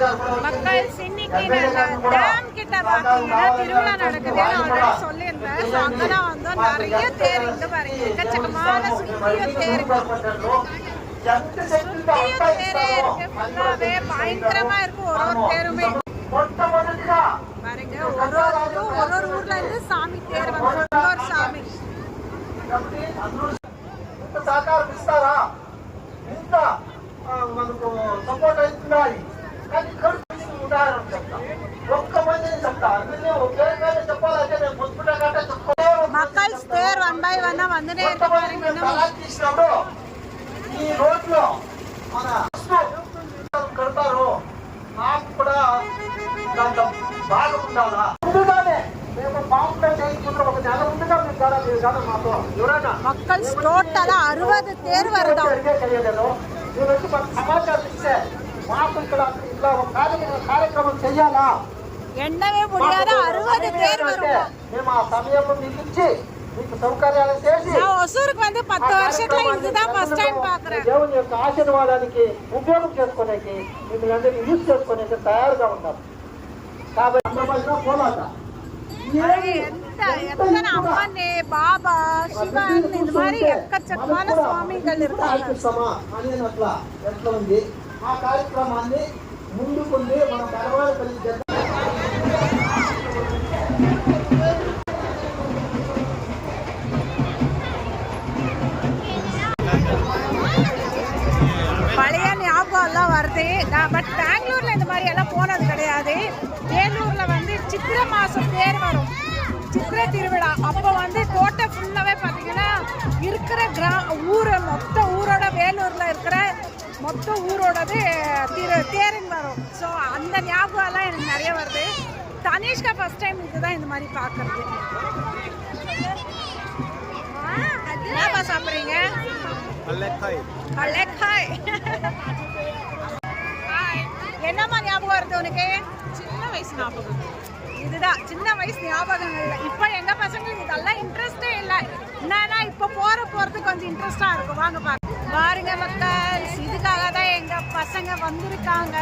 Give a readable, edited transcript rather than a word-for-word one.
மக்கள் இன்னைக்கு டேம் கிட்ட பாத்தீங்கன்னா திருவிழா நடக்குதுன்னு ஆல்ரெடி சொல்லியிருந்தேன். ஸோ அங்கதான் வந்தோம். நிறைய தேர் இங்க பாருங்க, எக்கச்சக்கமான சுற்றியும் தேருங்க, சுற்றியும் தேரே இருக்கு. ஃபுல்லாவே பயங்கரமா இருக்கு. ஒரு தேருமே பாருங்க, ஒரு ஊர்ல இருந்து சாமி தேர் வந்து இன்னொரு సామి సహకారమిస్తారా? ఇంత మనకు సపోర్ట్ అవుతున్నాయి. కానీ ఉదాహరణ చెప్తా, ఒక్క మందిని చెప్తా, అన్నీ ఒకే చెప్పాలంటే నేను మున్సిపల్ కంటే చెప్పుకోలేదు. மக்கள் தேர் 1 by 1 வந்துனே తీసినప్పుడు ఈ రోడ్లో మన కడతారు. నాకు కూడా దాంట్లో బాగా ఉండాలా. ముందుగానే మేము కాంప్లైంట్ చేసుకుంటాం. ఒక నెల ముందుగా మీరు కాదు మాతో ఎవరైనా மக்கள் டோட்டலா 60 தேர் வருதா. మీరు వచ్చి మాకు సమాచారం ఇస్తే మాకు ఇక్కడ ఇట్లా ఒక కార్యక్రమం చెయ్యాలా, எண்ணவே முடியாத 60 தேர் வரும். మేము ఆ సమయంలో మీకు ఇచ్చి మీకు సౌకర్యాలు చేసి நான் ஒசூருக்கு வந்து 10 வருஷத்துல இதுதான் ఫస్ట్ టైం பார்க்கறேன். దేవుని యొక్క ఆశీర్వాదానికి ఉపయోగం చేసుకోవడానికి మిమ్మల్ని అందరినీ యూజ్ చేసుకోవడానికి తయారుగా ఉంటాం. కాబట్టి పోలాట எத்தனை அம்மன், பாபா, சிவன், இந்த மாதிரி எக்கச்சக்கமான சுவாமிகள் இருக்காங்க. అనేట్లా ఎట్లా ఉంది ఆ కార్యక్రమాన్ని ముందుకుంది మన పరవాడ కలిసి பழைய ஞாபகம் எல்லாம் வருது. பட் பெங்களூர்ல இந்த மாதிரி எல்லாம் போனது கிடையாது. வேலூர்ல வந்து சித்திரை மாசம் தேர் வரும், சித்திரை திருவிழா. அப்போ வந்து கோட்டை ஃபுல்லாவே பார்த்தீங்கன்னா இருக்கிற ஊர் மொத்த ஊரோட, வேலூர்ல இருக்கிற மொத்த ஊரோடது தேருன்னு வரும். ஸோ அந்த ஞாபகம் எல்லாம் எனக்கு நிறைய வருது. தனிஷ்கா ஃபர்ஸ்ட் டைம் இதுதான் இந்த மாதிரி பார்க்கறது. என்னப்பா சாப்பிட்றீங்க? என்னம்மா ஞாபகம் வருது உனக்கு? சின்ன வயசு ஞாபகம். இதுதான் சின்ன வயசு ஞாபகங்கள்ல. இப்போ எங்க பசங்களுக்கு இதெல்லாம் இன்ட்ரெஸ்டே இல்லை. என்னன்னா இப்போ போறதுக்கு கொஞ்சம் இன்ட்ரெஸ்டா இருக்கும். வாங்க பாருங்க மக்கள், இதுக்காக தான் எங்க பசங்க வந்திருக்காங்க.